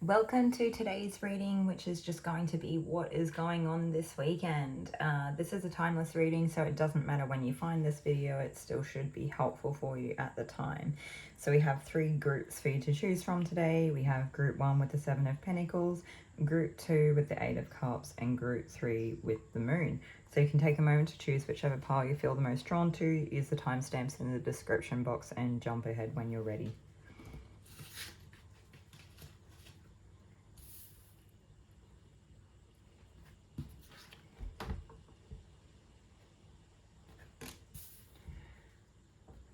Welcome to today's reading, which is just going to be what is going on this weekend. This is a timeless reading, so it doesn't matter when you find this video, it still should be helpful for you at the time. So we have 3 groups for you to choose from today. We have group 1 with the 7 of Pentacles, group 2 with the 8 of Cups, and group 3 with the Moon. So you can take a moment to choose whichever pile you feel the most drawn to, use the timestamps in the description box, and jump ahead when you're ready.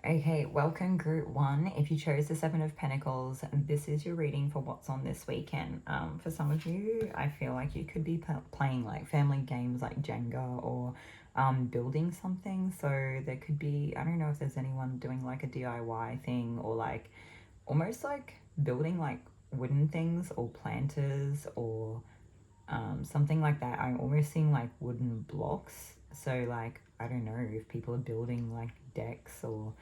Okay, welcome group 1. If you chose the 7 of Pentacles, this is your reading for what's on this weekend. For some of you, I feel like you could be playing like family games like Jenga or building something. So there could be, I don't know if there's anyone doing like a DIY thing or like almost like building like wooden things or planters or something like that. I'm almost seeing like wooden blocks. So like, I don't know if people are building like decks or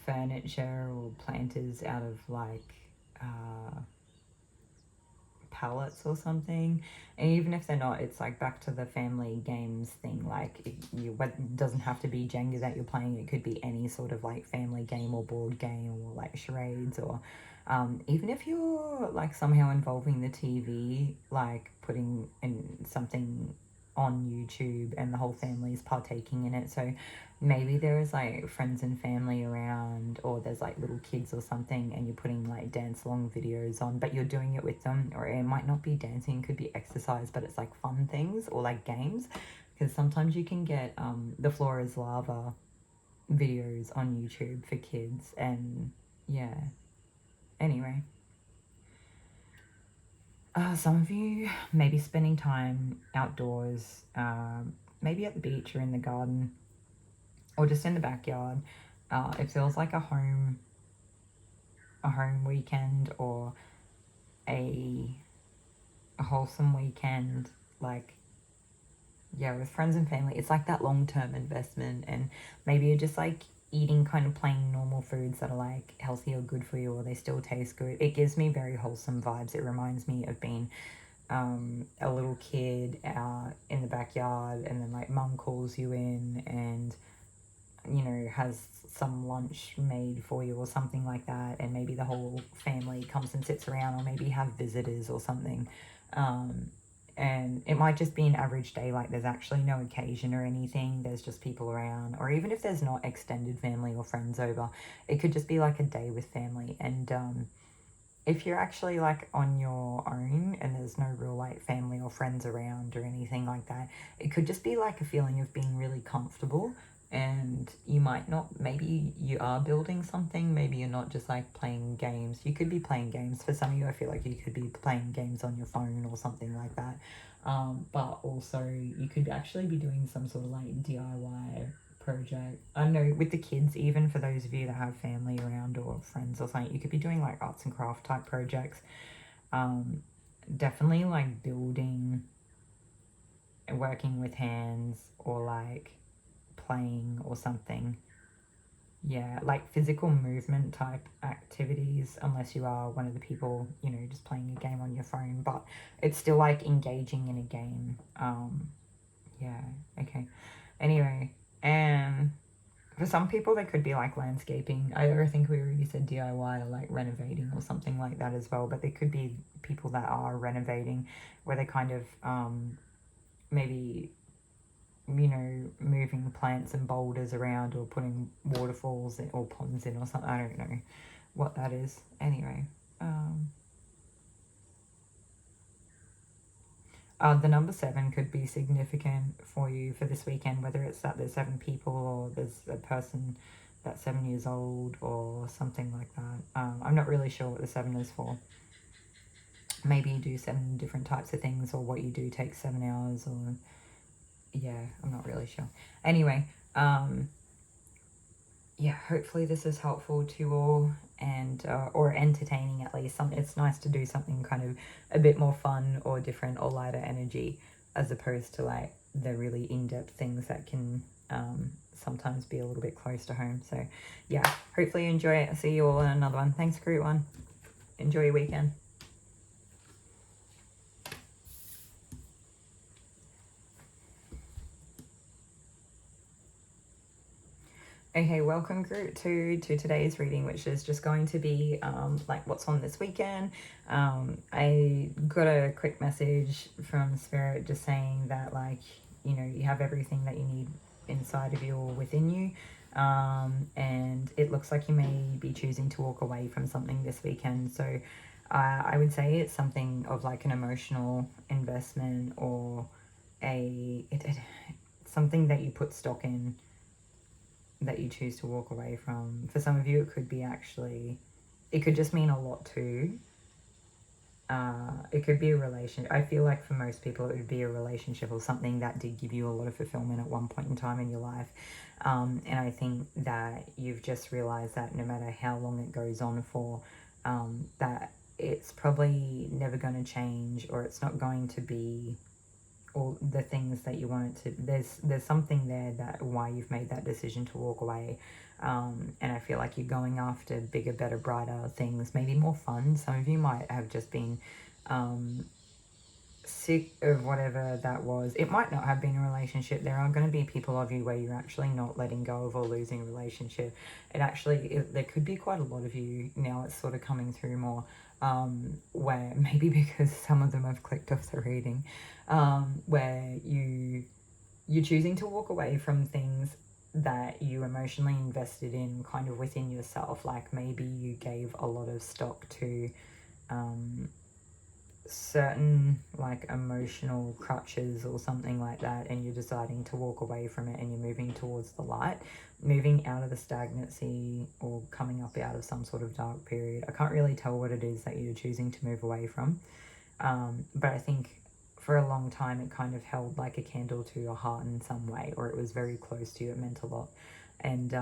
furniture or planters out of like pallets or something. And even if they're not, it's like back to the family games thing. Like it doesn't have to be Jenga that you're playing. It could be any sort of like family game or board game or like charades, or even if you're like somehow involving the TV, like putting in something on YouTube and the whole family is partaking in it. So maybe there is like friends and family around, or there's like little kids or something, and you're putting like dance along videos on, but you're doing it with them. Or it might not be dancing, it could be exercise, but it's like fun things or like games, because sometimes you can get the floor is lava videos on YouTube for kids. And yeah, anyway, some of you may be spending time outdoors, maybe at the beach or in the garden or just in the backyard. It feels like a home weekend, or a wholesome weekend, like, yeah, with friends and family. It's like that long-term investment, and maybe you're just like eating kind of plain normal foods that are like healthy or good for you, or they still taste good. It gives me very wholesome vibes. It reminds me of being a little kid out in the backyard, and then like mum calls you in and, you know, has some lunch made for you or something like that, and maybe the whole family comes and sits around, or maybe have visitors or something. And it might just be an average day, like there's actually no occasion or anything, there's just people around. Or even if there's not extended family or friends over, it could just be like a day with family. And if you're actually like on your own and there's no real like family or friends around or anything like that, it could just be like a feeling of being really comfortable. And you might not, maybe you are building something, maybe you're not just like playing games. You could be playing games. For some of you, I feel like you could be playing games on your phone or something like that. But also you could actually be doing some sort of like DIY project. I don't know, with the kids, even for those of you that have family around or friends or something, you could be doing like arts and craft type projects. Definitely like building, working with hands, or like playing or something. Yeah, like physical movement type activities, unless you are one of the people, you know, just playing a game on your phone, but it's still like engaging in a game. Yeah, okay. Anyway, and for some people, they could be like landscaping. I think we already said DIY, or like renovating or something like that as well. But there could be people that are renovating, where they kind of maybe, you know, moving plants and boulders around, or putting waterfalls or ponds in or something. I don't know what that is. Anyway, the number 7 could be significant for you for this weekend, whether it's that there's 7 people, or there's a person that's 7 years old, or something like that. I'm not really sure what the 7 is for. Maybe you do 7 different types of things, or what you do takes 7 hours, or yeah, I'm not really sure. Anyway, yeah, hopefully this is helpful to you all, and or entertaining at least. It's nice to do something kind of a bit more fun or different or lighter energy, as opposed to like the really in-depth things that can sometimes be a little bit close to home. So yeah, hopefully you enjoy it. I'll see you all in another one. Thanks, group 1. Enjoy your weekend. Okay, welcome group 2 to today's reading, which is just going to be like what's on this weekend. I got a quick message from Spirit just saying that, like, you know, you have everything that you need inside of you or within you. And it looks like you may be choosing to walk away from something this weekend. So I would say it's something of like an emotional investment or something that you put stock in, that you choose to walk away from. For some of you, it could be actually, it could just mean a lot too. It could be a relation. I feel like for most people, it would be a relationship or something that did give you a lot of fulfillment at one point in time in your life. And I think that you've just realized that no matter how long it goes on for, that it's probably never going to change, or it's not going to be all the things that you want it to. There's something there that why you've made that decision to walk away. And I feel like you're going after bigger, better, brighter things, maybe more fun. Some of you might have just been sick of whatever that was. It might not have been a relationship. There are going to be people of you where you're actually not letting go of or losing a relationship. There could be quite a lot of you now. It's sort of coming through more, where maybe because some of them have clicked off the reading, where you're choosing to walk away from things that you emotionally invested in kind of within yourself. Like maybe you gave a lot of stock to certain like emotional crutches or something like that, and you're deciding to walk away from it and you're moving towards the light, moving out of the stagnancy or coming up out of some sort of dark period. I can't really tell what it is that you're choosing to move away from, but I think for a long time it kind of held like a candle to your heart in some way, or it was very close to you. It meant a lot. And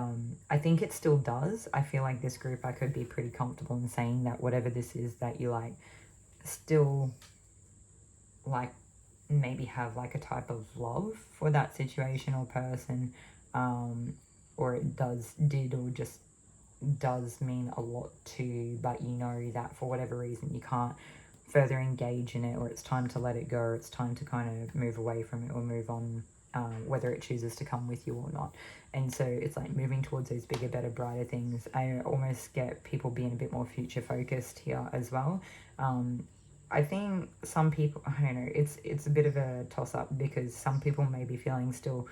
I think it still does. I feel like this group, I could be pretty comfortable in saying that whatever this is that you like, still like maybe have like a type of love for that situation or person, or it did or just does mean a lot to you, but you know that for whatever reason you can't further engage in it, or it's time to let it go, or it's time to kind of move away from it or move on, whether it chooses to come with you or not. And so it's like moving towards those bigger, better, brighter things. I almost get people being a bit more future focused here as well. I think some people, I don't know, it's a bit of a toss up, because some people may be feeling still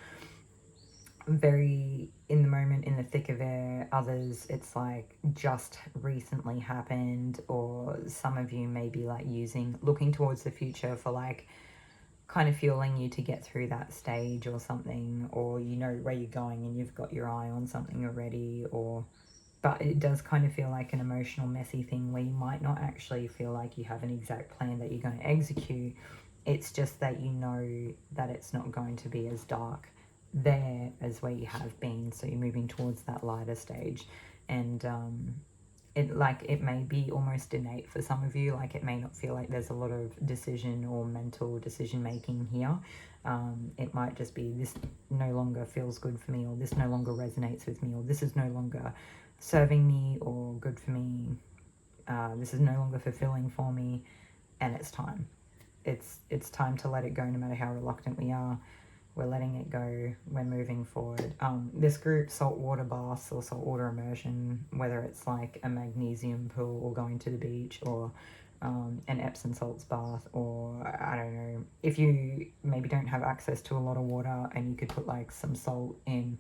very in the moment, in the thick of it. Others, it's like just recently happened, or some of you may be like looking towards the future for like kind of fueling you to get through that stage or something, or you know where you're going and you've got your eye on something already, but it does kind of feel like an emotional, messy thing where you might not actually feel like you have an exact plan that you're going to execute. It's just that you know that it's not going to be as dark there as where you have been. So you're moving towards that lighter stage. And it may be almost innate for some of you. Like it may not feel like there's a lot of decision or mental decision making here. It might just be, this no longer feels good for me, or this no longer resonates with me, or this is no longer serving me or good for me. This is no longer fulfilling for me, and it's time. It's time to let it go, no matter how reluctant we are. We're letting it go. We're moving forward. This group, saltwater baths or saltwater immersion, whether it's like a magnesium pool or going to the beach, or an Epsom salts bath, or I don't know, if you maybe don't have access to a lot of water, and you could put like some salt in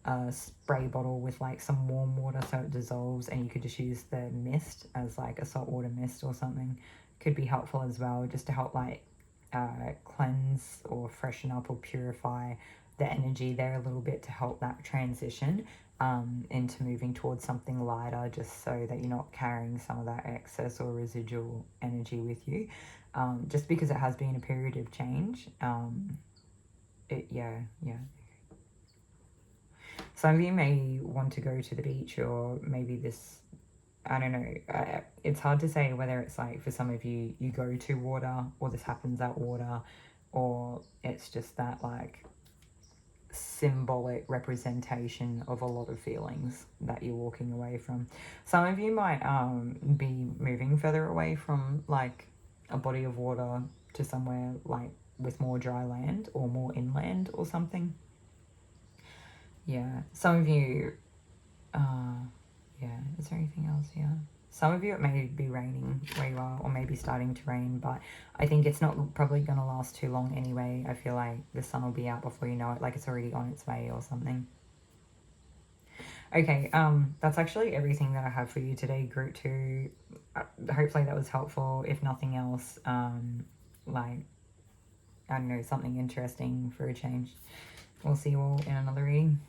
a spray bottle with like some warm water so it dissolves, and you could just use the mist as like a saltwater mist or something. Could be helpful as well, just to help like cleanse or freshen up or purify the energy there a little bit, to help that transition into moving towards something lighter, just so that you're not carrying some of that excess or residual energy with you, just because it has been a period of change. Yeah. Some of you may want to go to the beach, or maybe this, I don't know. It's hard to say whether it's like for some of you, you go to water, or this happens at water, or it's just that like symbolic representation of a lot of feelings that you're walking away from. Some of you might be moving further away from like a body of water to somewhere like with more dry land or more inland or something. Yeah, some of you, yeah, is there anything else here? Some of you, it may be raining where you are, or maybe starting to rain, but I think it's not probably going to last too long anyway. I feel like the sun will be out before you know it, like it's already on its way or something. Okay, that's actually everything that I have for you today, Group 2. Hopefully that was helpful. If nothing else, like, I don't know, something interesting for a change. We'll see you all in another reading.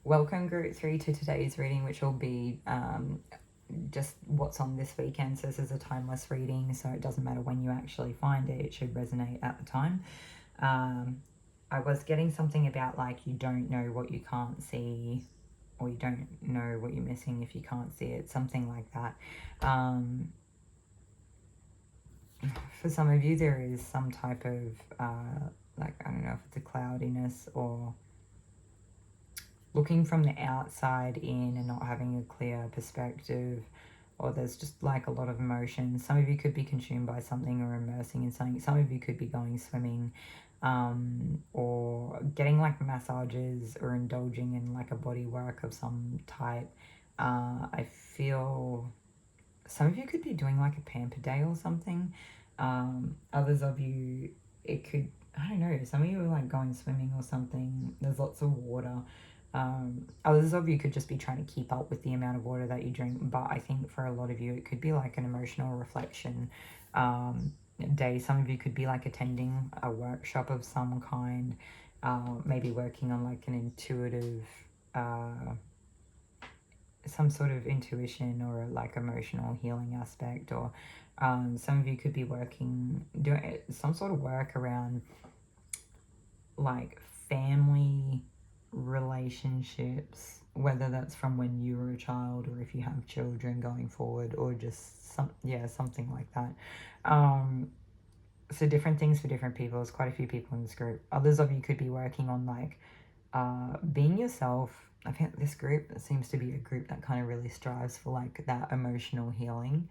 Welcome, Group 3, to today's reading, which will be just what's on this weekend. So this is a timeless reading, so it doesn't matter when you actually find it. It should resonate at the time. I was getting something about, like, you don't know what you can't see, or you don't know what you're missing if you can't see it, something like that. For some of you, there is some type of, like, I don't know if it's a cloudiness or looking from the outside in and not having a clear perspective, or there's just like a lot of emotion. Some of you could be consumed by something or immersing in something. Some of you could be going swimming, or getting like massages or indulging in like a body work of some type. I feel some of you could be doing like a pamper day or something. Others of you, it could, I don't know, some of you are like going swimming or something. There's lots of water. Others of you could just be trying to keep up with the amount of water that you drink, but I think for a lot of you it could be like an emotional reflection day. Some of you could be like attending a workshop of some kind, maybe working on like an intuitive, some sort of intuition or like emotional healing aspect, or some of you could be doing some sort of work around like family relationships, whether that's from when you were a child or if you have children going forward, or just something like that. So different things for different people. There's quite a few people in this group. Others of you could be working on like being yourself. I think this group seems to be a group that kind of really strives for like that emotional healing.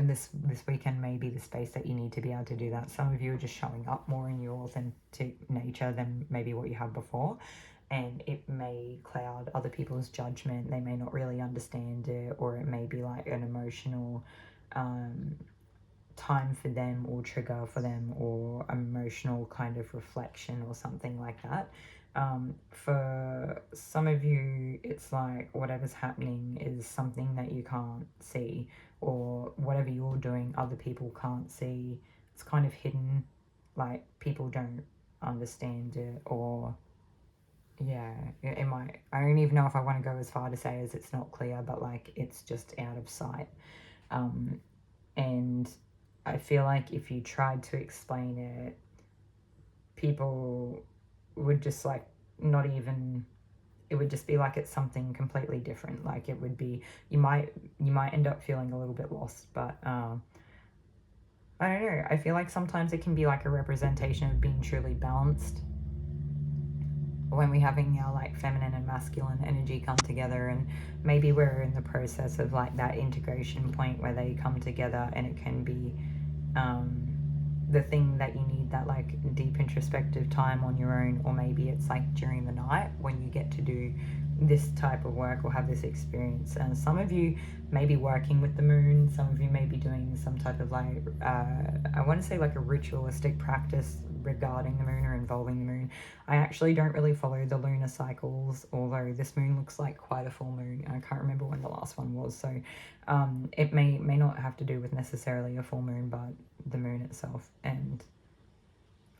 And this weekend may be the space that you need to be able to do that. Some of you are just showing up more in your authentic nature than maybe what you had before, and it may cloud other people's judgment. They may not really understand it, or it may be like an emotional time for them, or trigger for them, or emotional kind of reflection or something like that. For some of you, it's like whatever's happening is something that you can't see, or whatever you're doing other people can't see. It's kind of hidden, like people don't understand it, or yeah, it might, I don't even know if I want to go as far to say as it's not clear, but like it's just out of sight. And I feel like if you tried to explain it, people would just like not even, it would just be like it's something completely different. Like it would be, you might end up feeling a little bit lost, but I don't know, I feel like sometimes it can be like a representation of being truly balanced when we're having our like feminine and masculine energy come together, and maybe we're in the process of like that integration point where they come together, and it can be the thing that you need, that like deep introspective time on your own, or maybe it's like during the night when you get to do this type of work or have this experience. And some of you may be working with the moon, some of you may be doing some type of like I want to say like a ritualistic practice regarding the moon or involving the moon. I actually don't really follow the lunar cycles, although this moon looks like quite a full moon. I can't remember when the last one was, so it may not have to do with necessarily a full moon, but the moon itself. And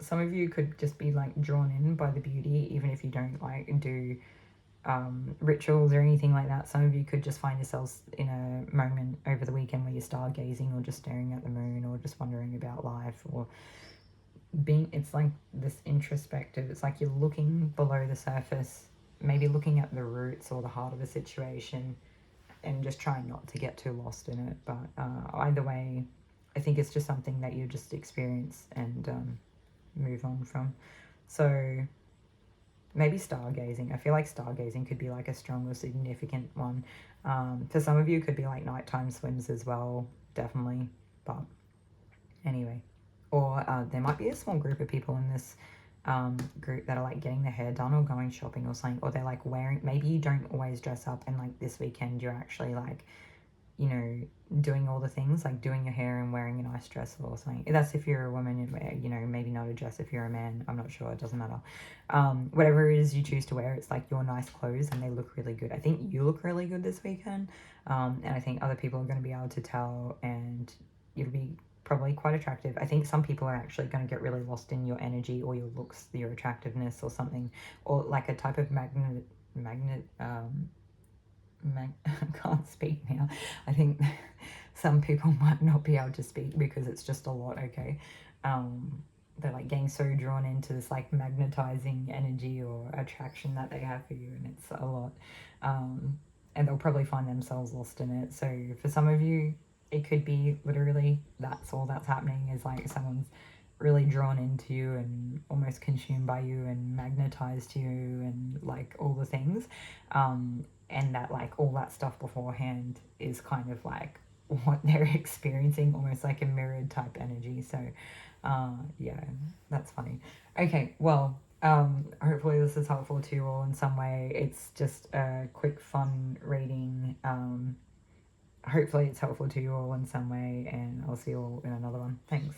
some of you could just be like drawn in by the beauty, even if you don't like do rituals or anything like that. Some of you could just find yourselves in a moment over the weekend where you're stargazing, or just staring at the moon, or just wondering about life, or being, it's like this introspective, it's like you're looking below the surface, maybe looking at the roots or the heart of a situation, and just trying not to get too lost in it. But either way, I think it's just something that you just experience and move on from. So maybe stargazing. I feel like stargazing could be like a strong or significant one. For some of you, it could be like nighttime swims as well, definitely. But Anyway, or there might be a small group of people in this group that are like getting their hair done or going shopping or something, or they're like wearing, maybe you don't always dress up and like this weekend you're actually like, you know, doing all the things, like doing your hair and wearing a nice dress or something. That's if you're a woman, you know, maybe not a dress if you're a man, I'm not sure, it doesn't matter. Whatever it is you choose to wear, it's like your nice clothes and they look really good. I think you look really good this weekend, and I think other people are going to be able to tell, and you'll be probably quite attractive. I think some people are actually going to get really lost in your energy or your looks, your attractiveness or something, or like a type of I can't speak now. I think some people might not be able to speak because it's just a lot, okay? They're like getting so drawn into this like magnetizing energy or attraction that they have for you, and it's a lot. And they'll probably find themselves lost in it. So for some of you, it could be literally that's all that's happening, is like someone's really drawn into you and almost consumed by you and magnetized to you and like all the things. And that like all that stuff beforehand is kind of like what they're experiencing, almost like a mirrored type energy. So yeah, that's funny. Okay, well, hopefully this is helpful to you all in some way. It's just a quick fun reading. Hopefully it's helpful to you all in some way, and I'll see you all in another one. Thanks.